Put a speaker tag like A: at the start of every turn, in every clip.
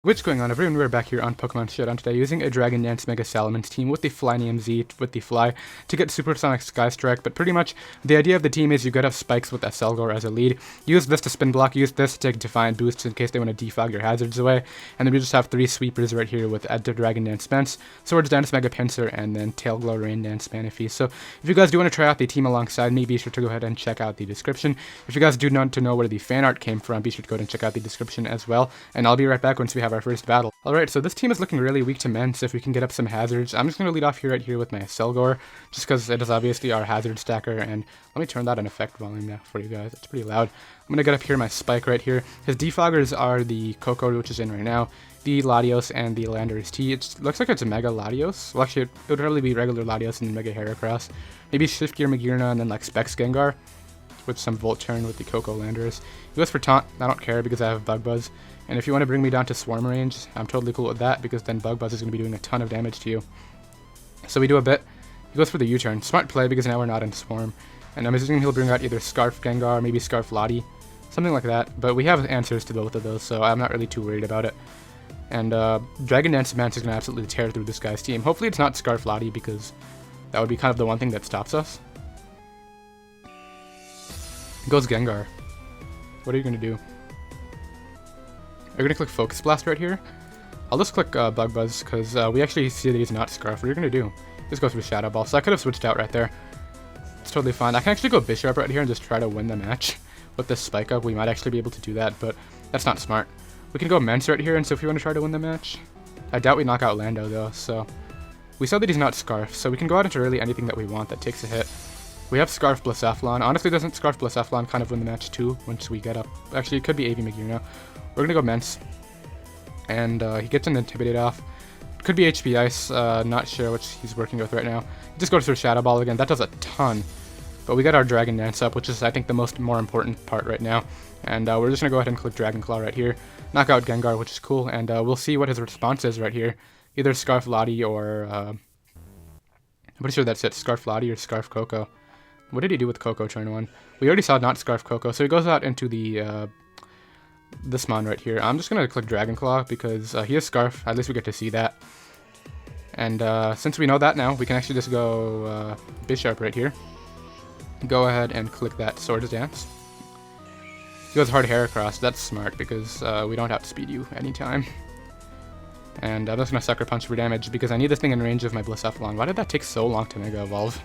A: What's going on, everyone? We're back here on Pokemon Showdown today using a Dragon Dance Mega Salamence team with the Flyinium Z with the Fly to get Supersonic Sky Strike, but pretty much the idea of the team is you gotta have Spikes with Selgor as a lead, use this to spin block, use this to take Defiant boosts in case they want to defog your hazards away, and then we just have 3 sweepers right here with Dragon Dance Spence, Swords Dance Mega Pinsir, and then Tail Glow Rain Dance Manaphy. So if you guys do want to try out the team alongside me, be sure to go ahead and check out the description. If you guys do want to know where the fan art came from, be sure to go ahead and check out the description as well, and I'll be right back once we have our first battle. Alright, so this team is looking really weak to men, so if we can get up some hazards, I'm just going to lead off here right here with my Selgor, just because it is obviously our hazard stacker, and let me turn that in effect volume now for you guys, it's pretty loud. I'm going to get up here my Spike right here. His defoggers are the Coco, which is in right now, the Latios, and the Landorus T. It looks like it's a Mega Latios. Well, actually, it would probably be regular Latios and Mega Heracross. Maybe Shift Gear Magearna, and then like Specs Gengar, with some Volt Turn with the Coco Landorus. He goes for Taunt, I don't care because I have Bug Buzz. And if you want to bring me down to Swarm range, I'm totally cool with that because then Bug Buzz is going to be doing a ton of damage to you. So we do a bit. He goes for the U-turn. Smart play because now we're not in Swarm. And I'm assuming he'll bring out either Scarf Gengar, maybe Scarf Lottie, something like that. But we have answers to both of those, so I'm not really too worried about it. And Dragon Dance Mance is going to absolutely tear through this guy's team. Hopefully it's not Scarf Lottie because that would be kind of the one thing that stops us. Goes Gengar. What are you going to do? Are you going to click Focus Blast right here? I'll just click Bug Buzz because we actually see that he's not Scarf. What are you going to do? Just go through Shadow Ball. So I could have switched out right there. It's totally fine. I can actually go Bisharp right here and just try to win the match. With this Spike Up, we might actually be able to do that, but that's not smart. We can go Mance right here, and so if you want to try to win the match. I doubt we knock out Lando though, so... We saw that he's not Scarf, so we can go out into really anything that we want that takes a hit. We have Scarf Blacephalon. Honestly, doesn't Scarf Blacephalon kind of win the match too once we get up? Actually, it could be AV Magearna. We're gonna go Mence. And he gets an Intimidate off. Could be HP Ice, not sure which he's working with right now. He just goes through Shadow Ball again. That does a ton. But we got our Dragon Dance up, which is, I think, the more important part right now. And we're just gonna go ahead and click Dragon Claw right here. Knock out Gengar, which is cool. And we'll see what his response is right here. Either Scarf Lottie or... I'm pretty sure that's it. Scarf Lottie or Scarf Coco. What did he do with Coco turn 1? We already saw not Scarf Coco, so he goes out into the... this mon right here. I'm just going to click Dragon Claw because he is Scarf. At least we get to see that. And since we know that now, we can actually just go Bisharp right here. Go ahead and click that Swords Dance. He goes Hard Heracross. That's smart because we don't have to speed you anytime. And I'm just going to Sucker Punch for damage because I need this thing in range of my Blacephalon. Why did that take so long to Mega Evolve?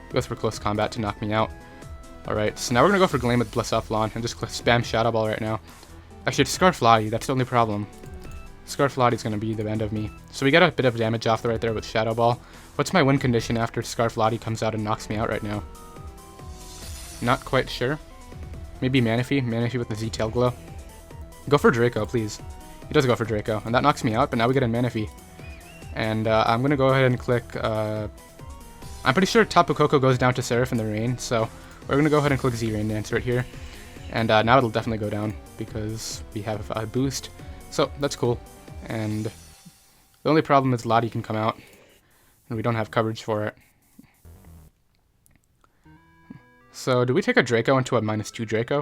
A: He goes for Close Combat to knock me out. Alright, so now we're going to go for Gleam with Blacephalon and just spam Shadow Ball right now. Actually, it's Scarf Lottie, that's the only problem. Scarf Lottie is going to be the end of me. So we get a bit of damage off right there with Shadow Ball. What's my win condition after Scarf Lottie comes out and knocks me out right now? Not quite sure. Maybe Manaphy with the Z Tail Glow. Go for Draco, please. He does go for Draco, and that knocks me out, but now we get a Manaphy. And I'm going to go ahead and click... I'm pretty sure Tapu Koko goes down to Seraph in the rain, so... We're going to go ahead and click Z Rain Dance right here. And now it'll definitely go down because we have a boost. So that's cool. And the only problem is Lottie can come out. And we don't have coverage for it. So do we take a Draco into a -2 Draco?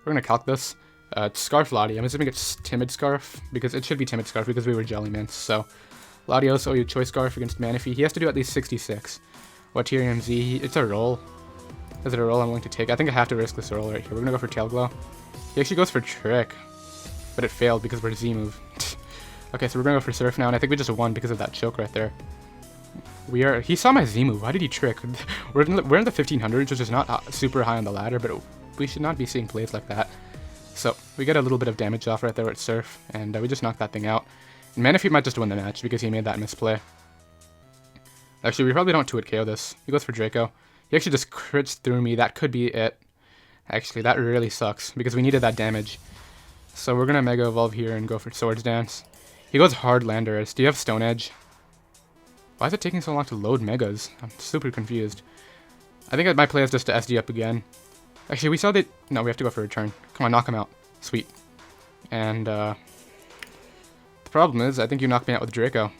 A: We're going to calc this. It's Scarf Lottie. I'm assuming it's Timid Scarf because it should be Timid Scarf because we were Jellymints. So Latios OU Choice Scarf against Manaphy. He has to do at least 66. Waterium Z. It's a roll. Is it a roll I'm willing to take? I think I have to risk this roll right here. We're going to go for Tail Glow. He actually goes for Trick. But it failed because we're Z-move. Okay, so we're going to go for Surf now, and I think we just won because of that choke right there. He saw my Z-move. Why did he Trick? We're in the 1500s, which is not super high on the ladder, but we should not be seeing plays like that. So, we get a little bit of damage off right there with Surf, and we just knocked that thing out. And Manaphy might just win the match because he made that misplay. Actually, we probably don't 2-hit KO this. He goes for Draco. He actually just crits through me. That could be it. Actually, that really sucks because we needed that damage. So we're going to Mega Evolve here and go for Swords Dance. He goes Hard Landorus. Do you have Stone Edge? Why is it taking so long to load Megas? I'm super confused. I think my play is just to SD up again. Actually, we saw that... No, we have to go for Return. Come on, knock him out. Sweet. And the problem is, I think you knocked me out with Draco.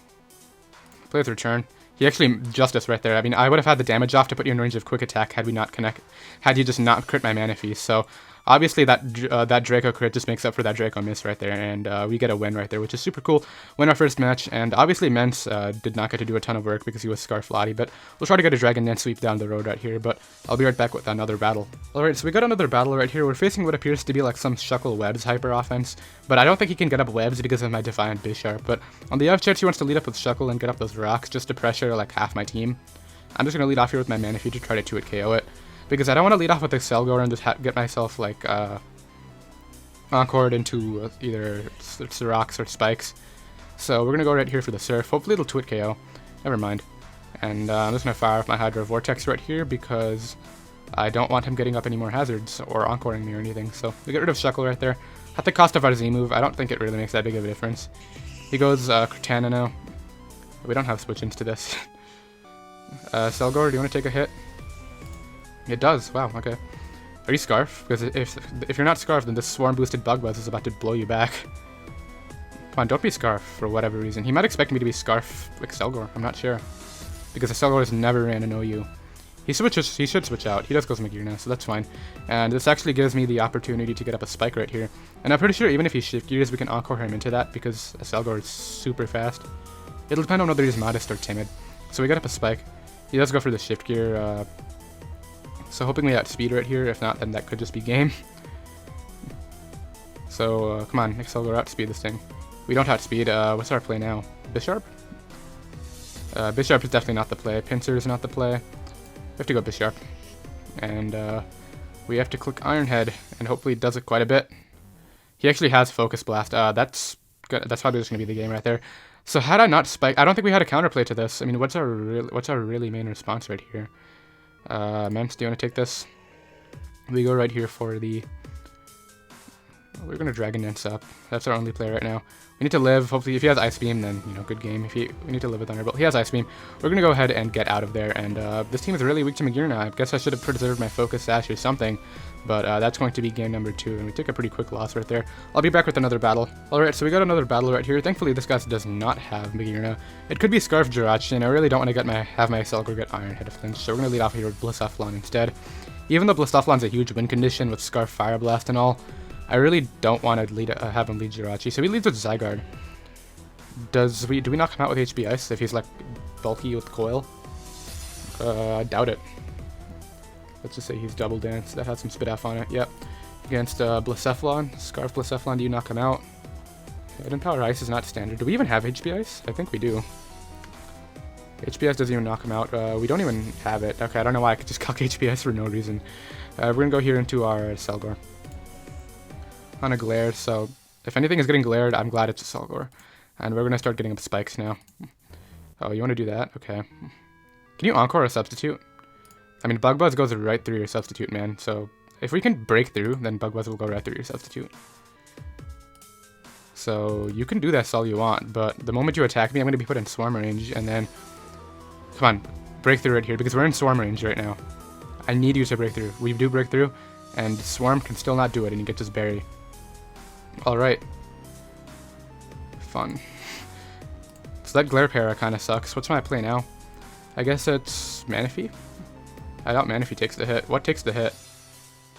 A: Play with Return. He actually Justice right there. I mean, I would have had the damage off to put you in range of Quick Attack had you just not crit my Manaphy. So Obviously, that Draco crit just makes up for that Draco miss right there, and we get a win right there, which is super cool. Win our first match, and obviously Mence did not get to do a ton of work because he was Scarf Lottie, but we'll try to get a Dragon Dance sweep down the road right here, but I'll be right back with another battle. Alright, so we got another battle right here. We're facing what appears to be like some Shuckle Webs hyper offense, but I don't think he can get up Webs because of my Defiant Bisharp, but on the off chance he wants to lead up with Shuckle and get up those rocks just to pressure like half my team. I'm just going to lead off here with my Manaphy to try to 2-hit KO it, because I don't want to lead off with Excelgor and just get myself like encored into either it's rocks or spikes. So we're going to go right here for the Surf. Hopefully it'll 2-hit KO. Never mind. And I'm just going to fire off my Hydro Vortex right here because I don't want him getting up any more hazards or encoring me or anything. So we get rid of Shuckle right there. At the cost of our Z move, I don't think it really makes that big of a difference. He goes Cortana now. We don't have switch-ins to this. Selgor, do you want to take a hit? It does. Wow, okay. Are you Scarf? Because if you're not Scarf, then this Swarm boosted Bug Buzz is about to blow you back. Come on, don't be Scarf for whatever reason. He might expect me to be Scarf like Selgor. I'm not sure. Because Selgor has never ran an OU. He should switch out. He does go Smogon, so that's fine. And this actually gives me the opportunity to get up a Spike right here. And I'm pretty sure even if he Shift Gears, we can Encore him into that because Selgor is super fast. It'll depend on whether he's Modest or Timid. So we get up a Spike. He does go for the Shift Gear. So hoping we outspeed right here. If not, then that could just be game. So come on, Excelgor, outspeed this thing. We don't outspeed. What's our play now? Bisharp? Bisharp is definitely not the play. Pinsir is not the play. We have to go Bisharp. And we have to click Iron Head, and hopefully it does it quite a bit. He actually has Focus Blast. That's good. That's probably just going to be the game right there. So had I not spiked, I don't think we had a counterplay to this. I mean, what's our really main response right here? Mence, do you want to take this? We go right here for the... We're going to Dragon Dance up. That's our only play right now. We need to live. Hopefully, if he has Ice Beam, then, you know, good game. We need to live with Thunderbolt. He has Ice Beam. We're going to go ahead and get out of there. And this team is really weak to Magearna. I guess I should have preserved my Focus Sash or something. But that's going to be game number 2. And we took a pretty quick loss right there. I'll be back with another battle. Alright, so we got another battle right here. Thankfully, this guy does not have Magearna. It could be Scarf Jirachi, and I really don't want to have my Selgor get Iron Head flinch. So we're going to lead off here with Blissaflon instead. Even though Blissaflon's a huge win condition with Scarf Fire Blast and all, I really don't want to have him lead Jirachi. So he leads with Zygarde. Do we knock him out with HB Ice if he's like bulky with Coil? I doubt it. Let's just say he's Double Dance. That has some Spit Off on it. Yep. Against Blissaflon. Scarf Blissaflon, do you knock him out? Hidden Power Ice is not standard. Do we even have HB Ice? I think we do. HB Ice doesn't even knock him out. We don't even have it. Okay, I don't know why I could just calc HB Ice for no reason. We're going to go here into our Selgor. On a Glare, so if anything is getting glared, I'm glad it's a Selgor. And we're going to start getting up spikes now. Oh, you want to do that? Okay. Can you Encore a Substitute? I mean, Bug Buzz goes right through your Substitute, man. So if we can break through, then Bug Buzz will go right through your Substitute. So you can do that all you want, but the moment you attack me, I'm going to be put in Swarm range, and then... Come on, break through right here, because we're in Swarm range right now. I need you to break through. We do break through, and Swarm can still not do it, and you get this berry. Alright. Fun. So that Glare Para kind of sucks. What's my play now? I guess it's Manaphy? I doubt Manaphy takes the hit. What takes the hit?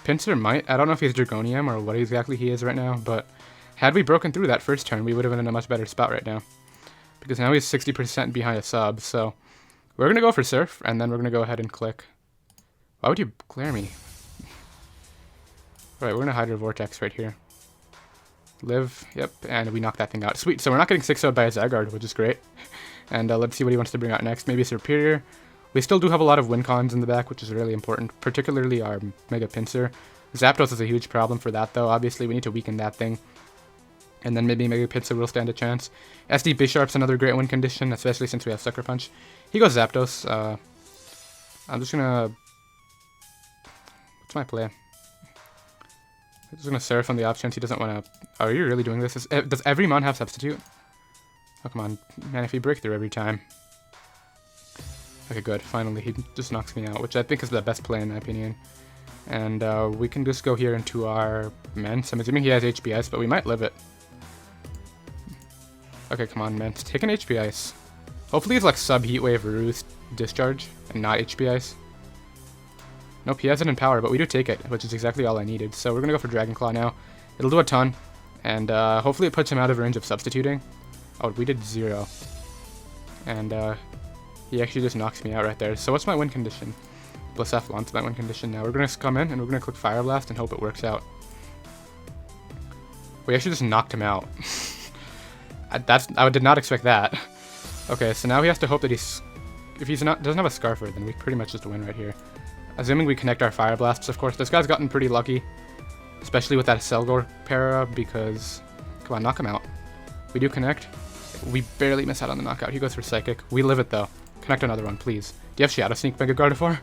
A: Pinsir might. I don't know if he's Dragonium or what exactly he is right now, but had we broken through that first turn, we would have been in a much better spot right now. Because now he's 60% behind a sub, so we're going to go for Surf, and then we're going to go ahead and click. Why would you glare me? Alright, we're going to Hydro Vortex right here. Live, yep, and we knock that thing out. Sweet, so we're not getting 6-0'd by a Zygarde, which is great. And let's see what he wants to bring out next. Maybe Superior. We still do have a lot of win cons in the back, which is really important, particularly our Mega Pinsir. Zapdos is a huge problem for that, though. Obviously, we need to weaken that thing. And then maybe Mega Pinsir will stand a chance. SD Bisharp's another great win condition, especially since we have Sucker Punch. He goes Zapdos. I'm just gonna... What's my play? I'm just gonna Surf on the off chance he doesn't want to... Are you really doing this? Does every Mon have Substitute? Oh, come on. Manaphy breakthrough every time. Okay, good. Finally, he just knocks me out, which I think is the best play in my opinion. And we can just go here into our Mence. I'm assuming he has HP Ice, but we might live it. Okay, come on, Mence. Take an HP Ice. Hopefully it's like sub Heat Wave Roost Discharge and not HP Ice. Nope, he has it in power, but we do take it, which is exactly all I needed. So we're going to go for Dragon Claw now. It'll do a ton, and hopefully it puts him out of range of substituting. Oh, we did 0. And he actually just knocks me out right there. So what's my win condition? Blacephalon's my win condition now. We're going to come in, and we're going to click Fire Blast and hope it works out. We actually just knocked him out. I did not expect that. Okay, so now he has to hope that if he's doesn't have a Scarfer, then we pretty much just win right here. Assuming we connect our Fire Blasts, of course. This guy's gotten pretty lucky, especially with that Selgor para, because... Come on, knock him out. We do connect. We barely miss out on the knockout. He goes for Psychic. We live it, though. Connect another one, please. Do you have Shadow Sneak, Mega Gardevoir?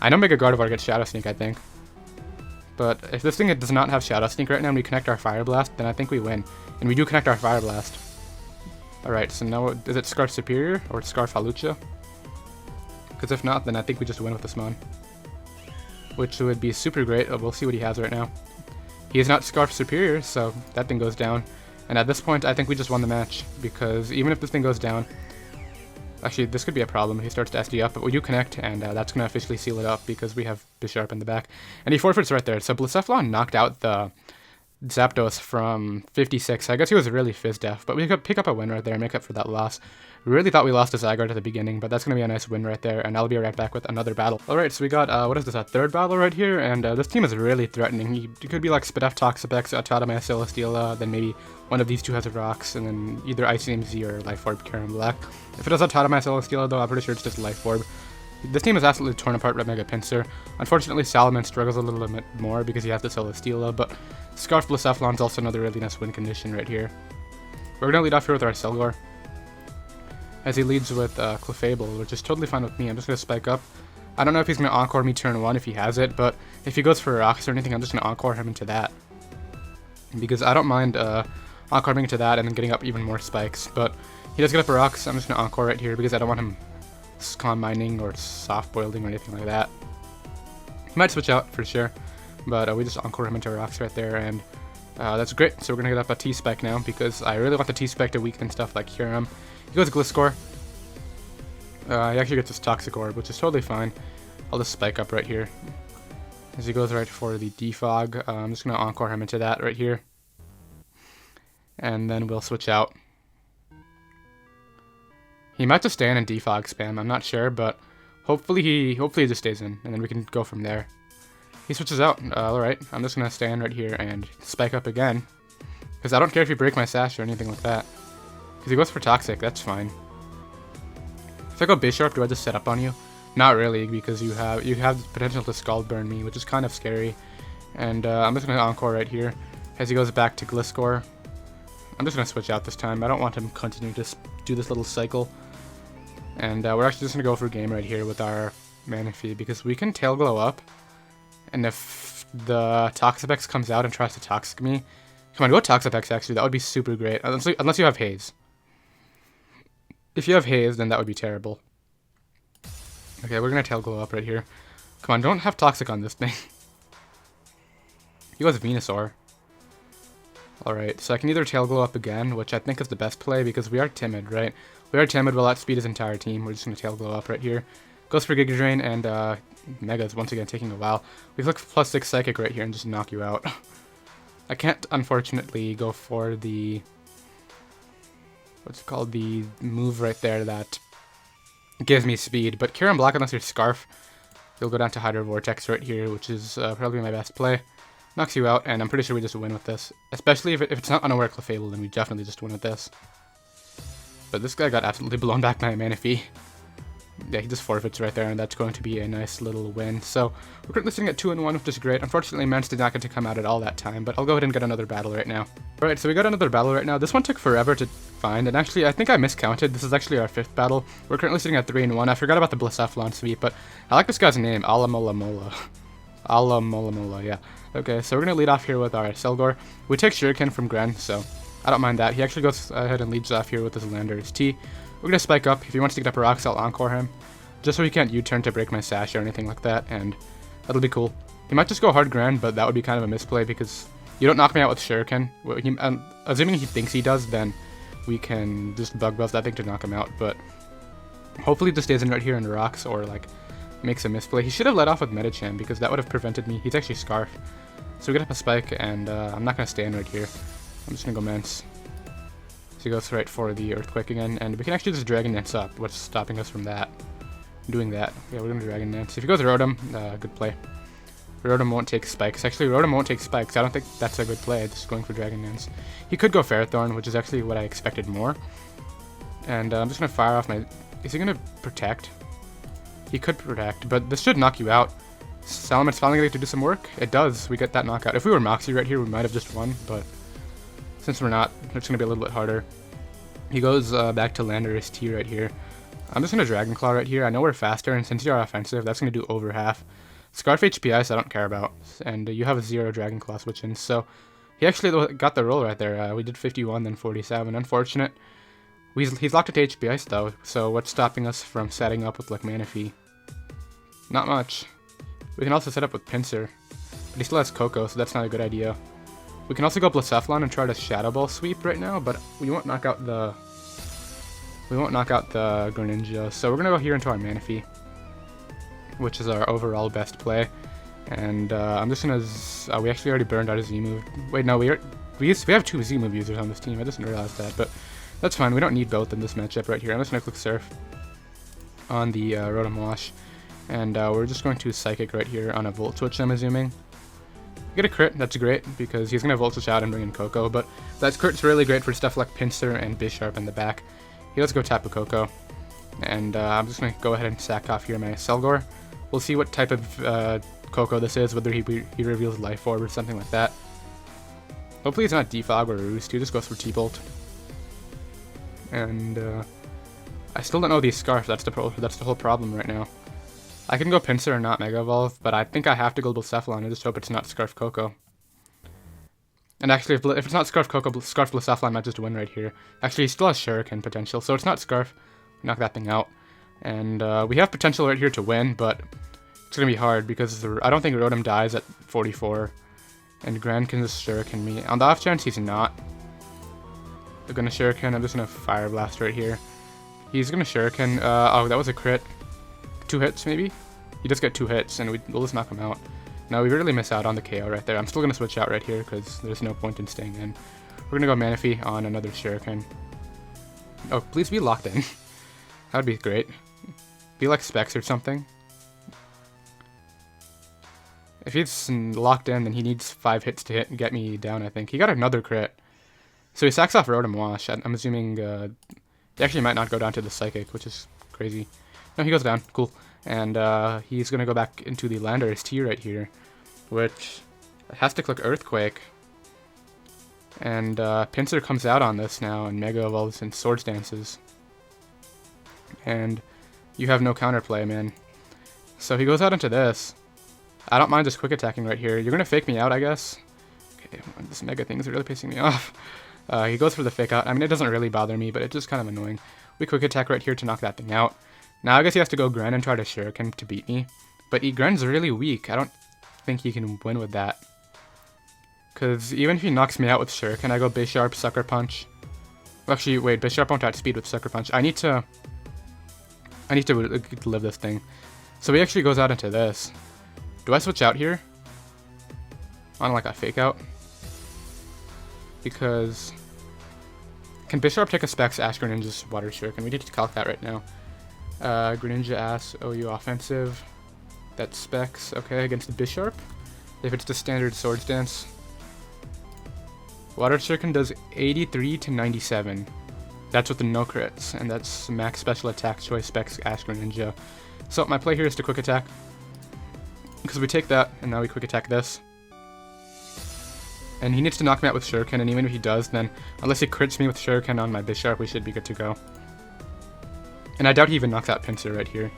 A: I know Mega Gardevoir gets Shadow Sneak, I think. But if this thing does not have Shadow Sneak right now and we connect our Fire Blast, then I think we win. And we do connect our Fire Blast. Alright, so now, is it Scarf Superior or Scarf Halucha? Because if not, then I think we just win with this Mon. Which would be super great. We'll see what he has right now. He is not Scarf Superior, so that thing goes down. And at this point, I think we just won the match. Because even if this thing goes down... Actually, this could be a problem. He starts to SD up, but we do connect, and that's going to officially seal it up because we have Bisharp in the back. And he forfeits right there. So Blacephalon knocked out the Zapdos from 56. I guess he was really Fizz-Def, but we could pick up a win right there and make up for that loss. We really thought we lost to Zygarde at the beginning, but that's going to be a nice win right there, and I'll be right back with another battle. Alright, so we got, what is this, a third battle right here, and this team is really threatening. He could be like Spidef, Toxapex, Totodile, Celesteela, then maybe one of these two has a Rocks, and then either Icy Z or Life Orb, Karen Black. If it does have Totodile, Celesteela, though, I'm pretty sure it's just Life Orb. This team is absolutely torn apart by Mega Pinsir. Unfortunately, Salamence struggles a little bit more because he has the Celesteela, but Scarf Blacephalon is also another really nice win condition right here. We're going to lead off here with our Selgor, as he leads with Clefable, which is totally fine with me. I'm just going to spike up. I don't know if he's going to Encore me turn 1 if he has it, but if he goes for Rocks or anything, I'm just going to Encore him into that. Because I don't mind Encoring into that and then getting up even more spikes, but he does get up a Rocks. I'm just going to Encore right here because I don't want him Calm Mining or Soft Boiling or anything like that. He might switch out for sure, but we just Encore him into Rocks right there, and that's great. So we're going to get up a T-Spike now because I really want the T-Spike to weaken stuff like Kyurem. He goes Gliscor. He actually gets his Toxic Orb, which is totally fine. I'll just spike up right here. As he goes right for the Defog, I'm just going to Encore him into that right here. And then we'll switch out. He might just stay in and Defog spam, I'm not sure, but hopefully he just stays in, and then we can go from there. He switches out. Alright, I'm just going to stay in right here and spike up again. Because I don't care if you break my Sash or anything like that. Because he goes for Toxic, that's fine. If I go Bisharp, do I just set up on you? Not really, because you have the potential to Scald Burn me, which is kind of scary. And I'm just going to Encore right here. As he goes back to Gliscor. I'm just going to switch out this time. I don't want him to continue to do this little cycle. And we're actually just going to go for game right here with our Manaphy, because we can Tail Glow up. And if the Toxapex comes out and tries to Toxic me... Come on, go Toxapex actually, that would be super great. Unless you have Haze. If you have Haze, then that would be terrible. Okay, we're going to Tail Glow up right here. Come on, don't have Toxic on this thing. He goes Venusaur. Alright, so I can either Tail Glow up again, which I think is the best play because we are timid, right? We are timid, we'll outspeed his entire team. We're just going to Tail Glow up right here. Goes for Giga Drain, and Mega is once again taking a while. We click +6 Psychic right here and just knock you out. I can't, unfortunately, go for the... What's it called? The move right there that gives me speed. But Karen Black, unless you're Scarf, you'll go down to Hydro Vortex right here, which is probably my best play. Knocks you out, and I'm pretty sure we just win with this. Especially if it's not Unaware Clefable, then we definitely just win with this. But this guy got absolutely blown back by Manaphy. Yeah, he just forfeits right there, and that's going to be a nice little win. So, we're currently sitting at 2-1, which is great. Unfortunately, Mance did not get to come out at all that time, but I'll go ahead and get another battle right now. Alright, so we got another battle right now. This one took forever to find, and actually, I think I miscounted. This is actually our 5th battle. We're currently sitting at 3-1. I forgot about the Blacephalon sweep, but I like this guy's name, Alamolamola. Alamolamola, yeah. Okay, so we're going to lead off here with our Selgor. We take Shuriken from Gren, so I don't mind that. He actually goes ahead and leads off here with his Landorus T. We're going to spike up. If he wants to get up a Rocks, I'll Encore him. Just so he can't U-turn to break my Sash or anything like that, and that'll be cool. He might just go hard Grand, but that would be kind of a misplay because you don't knock me out with Shuriken. Assuming he thinks he does, then we can just Bug Buzz that thing to knock him out, but hopefully this stays in right here in Rocks or like makes a misplay. He should have let off with Medicham because that would have prevented me. He's actually Scarf. So we get up a Spike, and I'm not going to stand right here. I'm just going to go Mence. So he goes right for the Earthquake again, and we can actually just Dragon Dance up. What's stopping us from that? Doing that. Yeah, we're going to Dragon Dance. If he goes Rotom, good play. Rotom won't take Spikes. Actually, Rotom won't take Spikes. I don't think that's a good play, just going for Dragon Dance. He could go Ferrothorn, which is actually what I expected more. And I'm just going to fire off my... Is he going to Protect? He could Protect, but this should knock you out. Salamence finally getting to do some work. It does. We get that knockout. If we were Moxie right here, we might have just won, but since we're not, it's going to be a little bit harder. He goes back to Landorus T right here. I'm just going to Dragon Claw right here. I know we're faster, and since you're offensive, that's going to do over half. Scarf HPS I don't care about, and you have a 0 Dragon Claw switch-in, so he actually got the roll right there. We did 51, then 47. Unfortunate. He's locked into HPS though, so what's stopping us from setting up with like Manaphy? Not much. We can also set up with Pinsir, but he still has Coco, so that's not a good idea. We can also go Blacephalon and try to Shadow Ball sweep right now, but we won't knock out the Greninja, so we're gonna go here into our Manaphy, which is our overall best play. And I'm just gonna we actually already burned out a Z move. Wait, no, we have 2 Z move users on this team. I just didn't realize that, but that's fine. We don't need both in this matchup right here. I'm just gonna click Surf on the Rotom Wash. And we're just going to Psychic right here on a Volt Switch, I'm assuming. Get a crit, that's great, because he's going to Volt Switch out and bring in Coco, but that crit's really great for stuff like Pinsir and Bisharp in the back. He lets go tap a Coco, and I'm just going to go ahead and sack off here my Selgor. We'll see what type of Coco this is, whether he reveals Life Orb or something like that. Hopefully he's not Defog or Roost, he just goes for T-Bolt. And I still don't know these Scarf, that's the whole problem right now. I can go Pinsir or not Mega Evolve, but I think I have to go Blacephalon. I just hope it's not Scarf Coco. And actually, if it's not Scarf Coco, Scarf Blacephalon might just win right here. Actually, he still has Shuriken potential, so it's not Scarf. Knock that thing out. And we have potential right here to win, but it's going to be hard because I don't think Rotom dies at 44. And Gran can just Shuriken me. On the off chance he's not, they're going to Shuriken. I'm just going to Fire Blast right here. He's going to Shuriken. Oh, that was a crit. 2 hits, maybe? You just get 2 hits, and we'll just knock him out. Now, we really miss out on the KO right there. I'm still going to switch out right here, because there's no point in staying in. We're going to go Manaphy on another Shuriken. Oh, please be locked in. That would be great. Be like Specs or something. If he's locked in, then he needs 5 hits to hit and get me down, I think. He got another crit. So he sacks off Rotom Wash. I'm assuming he actually might not go down to the Psychic, which is crazy. No, he goes down. Cool. And he's going to go back into the Landorus T right here, which has to click Earthquake. And Pinsir comes out on this now and Mega Evolves and Swords Dances. And you have no counterplay, man. So he goes out into this. I don't mind just quick attacking right here. You're going to fake me out, I guess. Okay, this Mega thing is really pissing me off. He goes for the fake out. I mean, it doesn't really bother me, but it's just kind of annoying. We quick attack right here to knock that thing out. Now I guess he has to go Gren and try to Shuriken to beat me. But Gren's really weak. I don't think he can win with that. Because even if he knocks me out with Shuriken, I go Bisharp, Sucker Punch. Well, actually, wait, Bisharp won't outspeed with Sucker Punch. I need to live this thing. So he actually goes out into this. Do I switch out here? On like a fake out? Because... Can Bisharp take a Specs, Ash Greninja's Water Shuriken? We need to calc that right now. Greninja Ass, OU offensive. That's Specs, okay, against the Bisharp. If it's the standard Swords Dance. Water Shuriken does 83 to 97. That's with the no crits, and that's max special attack choice Specs Ash Greninja. So my play here is to quick attack. Because we take that, and now we quick attack this. And he needs to knock me out with Shuriken, and even if he does, then unless he crits me with Shuriken on my Bisharp, we should be good to go. And I doubt he even knocks out Pinsir right here.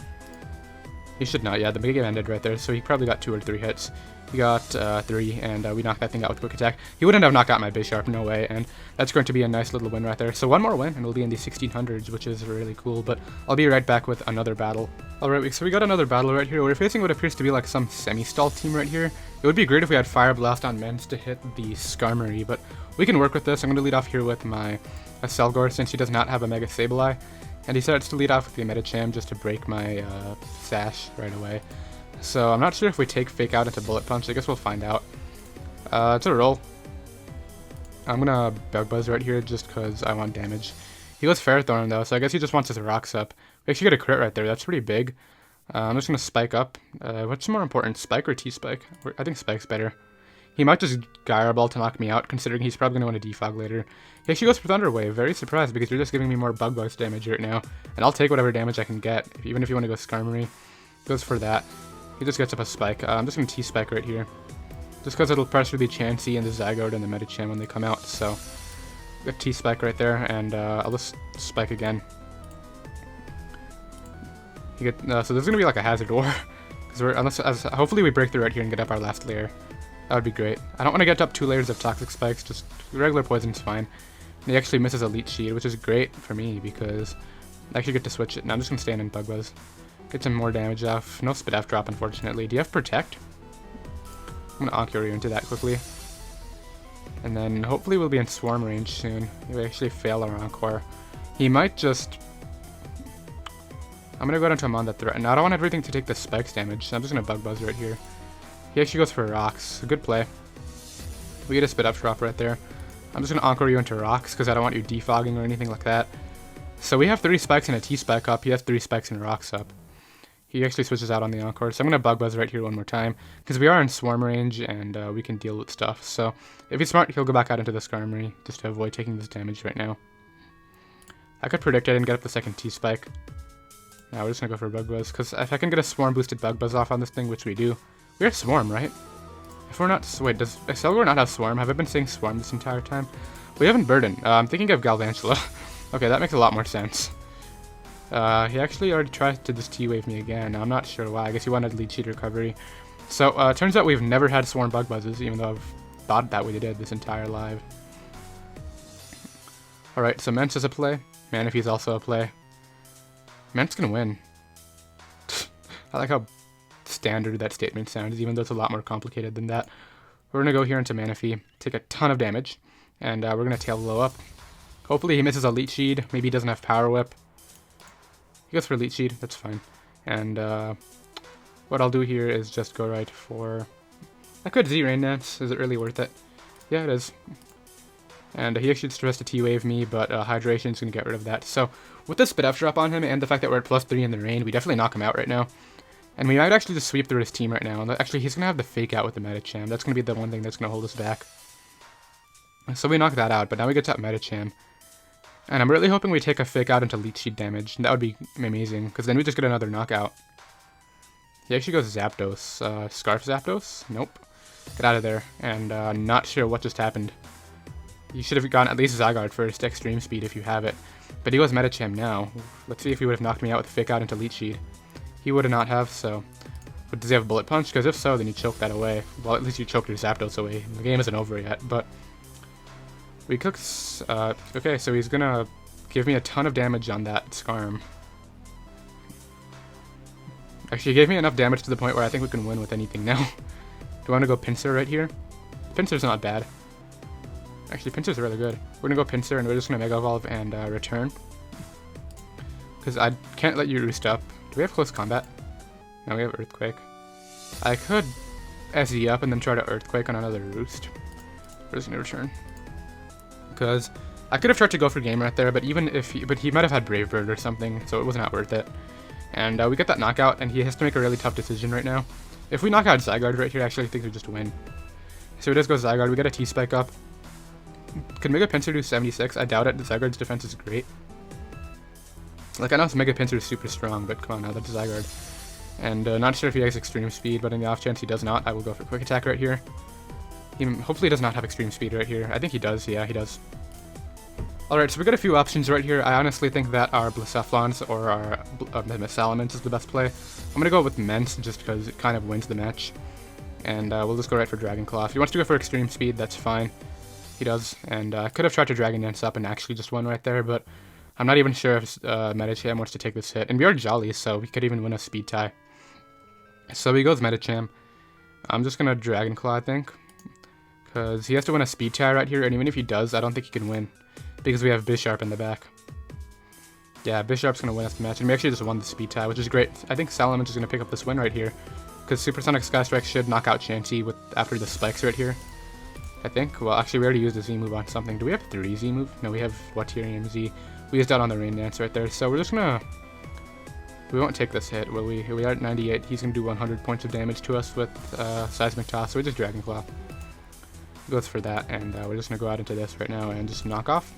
A: He should not, yeah, the big game ended right there, so he probably got 2 or 3 hits. He got 3, and we knocked that thing out with quick attack. He wouldn't have knocked out my Bisharp, no way, and that's going to be a nice little win right there. So one more win, and we'll be in the 1600s, which is really cool, but I'll be right back with another battle. Alright, so we got another battle right here. We're facing what appears to be like some semi-stall team right here. It would be great if we had Fire Blast on Mence to hit the Skarmory, but we can work with this. I'm going to lead off here with my Selgor, since he does not have a Mega Sableye. And he starts to lead off with the Medicham just to break my sash right away. So I'm not sure if we take Fake Out into Bullet Punch. I guess we'll find out. It's a roll. I'm gonna Bug Buzz right here just because I want damage. He goes Ferrothorn though, so I guess he just wants his rocks up. We actually get a crit right there. That's pretty big. I'm just gonna Spike up. What's more important, Spike or T-Spike? I think Spike's better. He might just Gyro Ball to knock me out, considering he's probably gonna want to Defog later. He actually goes for Thunder Wave. Very surprised because you're just giving me more Bug Buzz damage right now, and I'll take whatever damage I can get, even if you want to go Skarmory. Goes for that. He just gets up a Spike. I'm just gonna T-Spike right here, just because it'll pressure the Chansey and the Zygarde and the Medicham when they come out. So, a T-Spike right there, and I'll just Spike again. So there's gonna be like a Hazard War, because hopefully we break through right here and get up our last layer. That would be great. I don't want to get up 2 layers of Toxic Spikes, just regular Poison's fine. And he actually misses a Leech Seed, which is great for me because I actually get to switch it. Now I'm just gonna stand in Bug Buzz. Get some more damage off. No Spit F drop, unfortunately. Do you have Protect? I'm gonna Ankyori into that quickly. And then hopefully we'll be in Swarm range soon. We actually fail our Encore. He might just... I'm gonna go down to him on that threat. Now I don't want everything to take the Spikes damage, so I'm just gonna Bug Buzz right here. He actually goes for Rocks. A good play. We get a Spit Up drop right there. I'm just gonna Encore you into Rocks because I don't want you defogging or anything like that. So we have 3 Spikes and a T-Spike up. He has 3 Spikes and Rocks up. He actually switches out on the Encore. So I'm gonna Bug Buzz right here one more time because we are in Swarm range and we can deal with stuff. So if he's smart, he'll go back out into the Skarmory just to avoid taking this damage right now. I could predict it and get up the second T-Spike. Now we're just gonna go for Bug Buzz because if I can get a Swarm boosted Bug Buzz off on this thing, which we do. We have Swarm, right? If we're not... Wait, does Excelgor not have Swarm? Have I been saying Swarm this entire time? We haven't Burden. I'm thinking of Galvantula. Okay, that makes a lot more sense. He actually already tried to just T-Wave me again. I'm not sure why. I guess he wanted Leech Seed recovery. So, turns out we've never had Swarm Bug Buzzes, even though I've thought that we did this entire live. Alright, so Mence is a play. Manaphy's also a play. Mence can win. I like how standard that statement sounds, even though it's a lot more complicated than that. We're going to go here into Manaphy, take a ton of damage, and we're going to Tail Blow up. Hopefully he misses a Leech Seed, maybe he doesn't have Power Whip. He goes for Leech Seed, that's fine. And what I'll do here is just go right for... I could Z-Rain Dance, is it really worth it? Yeah, it is. And he actually just tries to T-Wave me, but Hydration is going to get rid of that. So with the Spit F drop on him and the fact that we're at +3 in the rain, we definitely knock him out right now. And we might actually just sweep through his team right now. And actually, he's going to have the Fake Out with the Medicham. That's going to be the one thing that's going to hold us back. So we knock that out, but now we get to Medicham. And I'm really hoping we take a Fake Out into Leech Seed damage. That would be amazing, because then we just get another knockout. He actually goes Zapdos. Scarf Zapdos? Nope. Get out of there. And not sure what just happened. You should have gotten at least Zygarde first, Extreme Speed if you have it. But he goes Medicham now. Let's see if he would have knocked me out with a Fake Out into Leech Seed. He would not have, so... But does he have Bullet Punch? Because if so, then you choke that away. Well, at least you choked your Zapdos away. The game isn't over yet, but... We cook... okay, so he's gonna give me a ton of damage on that Skarm. Actually, he gave me enough damage to the point where I think we can win with anything now. Do I want to go Pinsir right here? Pinsir's not bad. Actually, Pinsir's really good. We're gonna go Pinsir, and we're just gonna Mega Evolve and return. Because I can't let you Roost up. Do we have Close Combat? No, we have Earthquake. I could SE up and then try to Earthquake on another Roost. We're just gonna return. Because I could have tried to go for Game right there, but even if he might have had Brave Bird or something, so it was not worth it. And we get that knockout, and he has to make a really tough decision right now. If we knock out Zygarde right here, I actually think we just win. So he does go Zygarde. We get a T-Spike up. Could Mega Pinsir do 76? I doubt it. The Zygarde's defense is great. Like, I know Mega Pinsir is super strong, but come on now, that's Zygarde. And not sure if he has Extreme Speed, but in the off chance he does not, I will go for Quick Attack right here. He hopefully does not have Extreme Speed right here. I think he does. Yeah, he does. Alright, so we got a few options right here. I honestly think that our Blacephalons or our Salamence is the best play. I'm going to go with Mence just because it kind of wins the match. And we'll just go right for Dragon Claw. If he wants to go for Extreme Speed, that's fine. He does. And I could have tried to Dragon Dance up and actually just won right there, but I'm not even sure if Medicham wants to take this hit. And we are Jolly, so we could even win a Speed tie. So he goes Medicham. I'm just going to Dragon Claw, I think. Because he has to win a Speed tie right here, and even if he does, I don't think he can win. Because we have Bisharp in the back. Yeah, Bisharp's going to win us the match, and we actually just won the speed tie, which is great. I think Salamence is going to pick up this win right here, because Supersonic Sky Strike should knock out Chansey after the spikes right here. I think. Well, actually, we already used the Z move on something. Do we have 3 Z move? No, we have Waterium Z. We used that on the Rain Dance right there, so we're just going to... We won't take this hit, will we? We are at 98. He's going to do 100 points of damage to us with Seismic Toss, so we just Dragon Claw. He goes for that, and we're just going to go out into this right now and just knock off.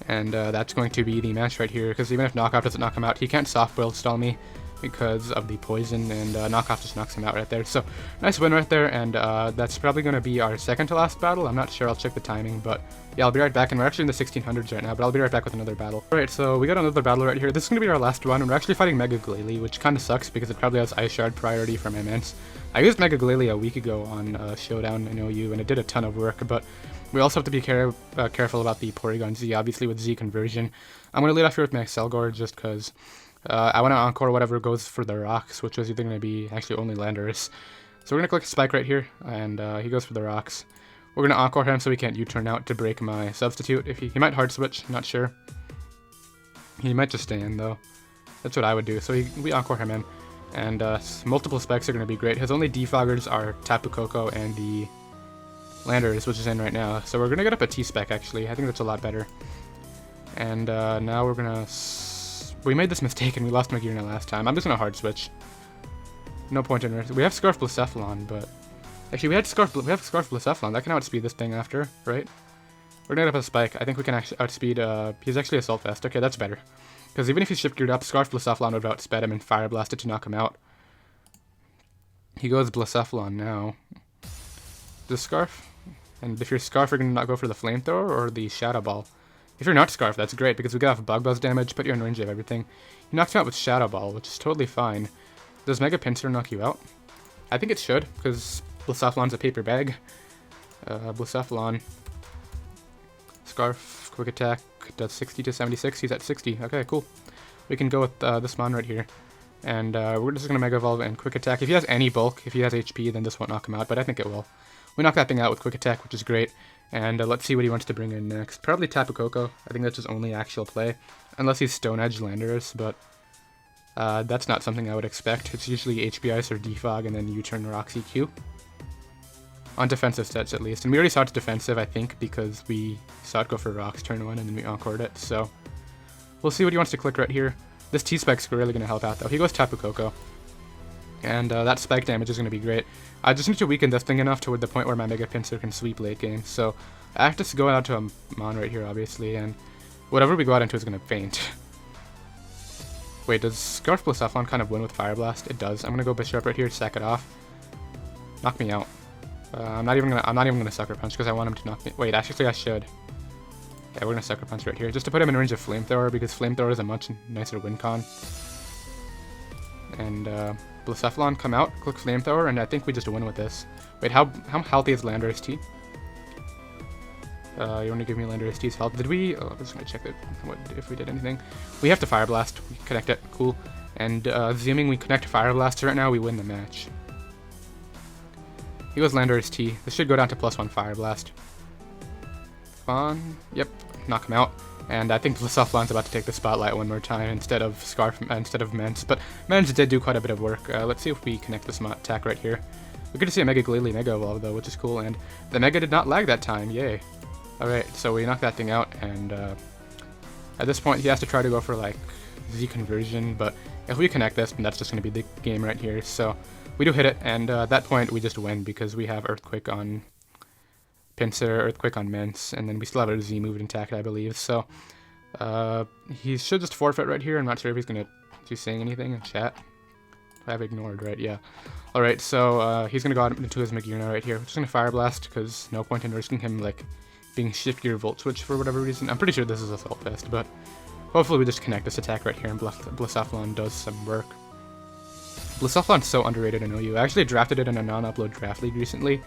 A: And that's going to be the match right here, because even if knockoff doesn't knock him out, he can't soft boil stall me because of the poison, and knockoff just knocks him out right there. So nice win right there, and that's probably going to be our second to last battle. I'm not sure, I'll check the timing, but yeah, I'll be right back, and we're actually in the 1600s right now, but I'll be right back with another battle. Alright, so we got another battle right here. This is going to be our last one, and we're actually fighting Mega Glalie, which kind of sucks because it probably has Ice Shard priority from Immense. I used Mega Glalie a week ago on Showdown in OU, and it did a ton of work, but we also have to be careful about the Porygon Z, obviously with Z conversion. I'm going to lead off here with my Excelgor just because I want to encore whatever goes for the rocks, which is either going to be actually only Landorus. So we're going to click Spike right here, and he goes for the rocks. We're going to encore him so he can't U-turn out to break my substitute. If he might hard switch, not sure. He might just stay in though. That's what I would do. So we encore him in, and multiple spikes are going to be great. His only defoggers are Tapu Koko and the Landorus, which is in right now. So we're going to get up a T-Spec actually. I think that's a lot better. And now we're going to... We made this mistake and we lost Magearna last time. I'm just going to hard switch. No point in risk. We have Scarf Blacephalon, but... Actually, we have Scarf Blacephalon. That can outspeed this thing after, right? We're going to get up a Spike. I think we can actually outspeed... he's actually Assault Vest. Okay, that's better. Because even if he's shift geared up, Scarf Blacephalon would have outsped him and Fire Blasted to knock him out. He goes Blacephalon now. The Scarf... And if you're Scarf, you're going to not go for the Flamethrower or the Shadow Ball. If you're not Scarf, that's great, because we get off Bug Buzz damage, put you in range of everything. He knocks him out with Shadow Ball, which is totally fine. Does Mega Pinsir knock you out? I think it should, because Blacephalon's a paper bag. Blacephalon. Scarf, Quick Attack, does 60 to 76, he's at 60. Okay, cool. We can go with this Mon right here. And we're just going to Mega Evolve and Quick Attack. If he has any bulk, if he has HP, then this won't knock him out, but I think it will. We knock that thing out with Quick Attack, which is great. And let's see what he wants to bring in next. Probably Tapu Koko. I think that's his only actual play. Unless he's Stone Edge Landorus, but that's not something I would expect. It's usually HP Ice or Defog and then U-turn Roxy Q. On defensive sets at least. And we already saw it defensive, I think, because we saw it go for Rocks turn 1 and then we encored it. So we'll see what he wants to click right here. This T-Spike's really going to help out though. He goes Tapu Koko. And that spike damage is going to be great. I just need to weaken this thing enough to the point where my Mega Pinsir can sweep late game. So I have to go out to a Mon right here, obviously, and whatever we go out into is going to faint. Wait, does Scarf Blacephalon kind of win with Fire Blast? It does. I'm going to go Bisharp right here, sack it off. Knock me out. I'm not even gonna Sucker Punch because I want him to knock me. Wait, actually I should. Yeah, we're gonna Sucker Punch right here just to put him in range of Flamethrower because Flamethrower is a much nicer win con. And Blacephalon come out, click Flamethrower, and I think we just win with this. Wait, how healthy is Landorus T? You want to give me Landorus T's health? Did we? Oh, I'm just gonna check if we did anything. We have to Fire Blast. We connect it. Cool. And assuming we connect Fire Blast right now, we win the match. He goes Landorus T. This should go down to +1 Fire Blast. Fun. Yep. Knock him out. And I think Blacephalon's about to take the spotlight one more time instead of Mence. But Mence did do quite a bit of work. Let's see if we connect this attack right here. We get to see a Mega Glalie Mega Evolve though, which is cool. And the Mega did not lag that time. Yay. Alright, so we knock that thing out. And at this point, he has to try to go for like Z conversion. But if we connect this, then that's just going to be the game right here. So we do hit it. And at that point, we just win because we have Earthquake on Pinsir, Earthquake on Mence, and then we still have a Z move intact, I believe. So he should just forfeit right here. I'm not sure if he's going to be saying anything in chat. I've ignored, right? Yeah. Alright, so he's going to go out into his Magearna right here. We're just going to Fire Blast because no point in risking him like being Shift Gear Volt Switch for whatever reason. I'm pretty sure this is Assault Vest, but hopefully we just connect this attack right here and Blacephalon does some work. Blacephalon's so underrated in OU. I actually drafted it in a non-upload draft league recently.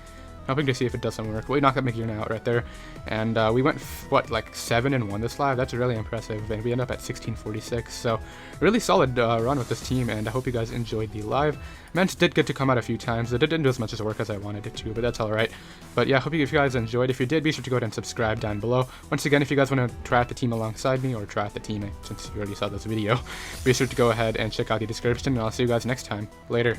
A: Hoping to see if it doesn't work. We knocked out Magirna out right there, and we went what, like 7-1 this live. That's really impressive, and we ended up at 1646. So really solid run with this team, and I hope you guys enjoyed the live. Mence did get to come out a few times. It didn't do as much as work as I wanted it to, but that's all right. But yeah, hope if you guys enjoyed. If you did, be sure to go ahead and subscribe down below. Once again, if you guys want to try out the team alongside me, or try out the team since you already saw this video, be sure to go ahead and check out the description, and I'll see you guys next time. Later.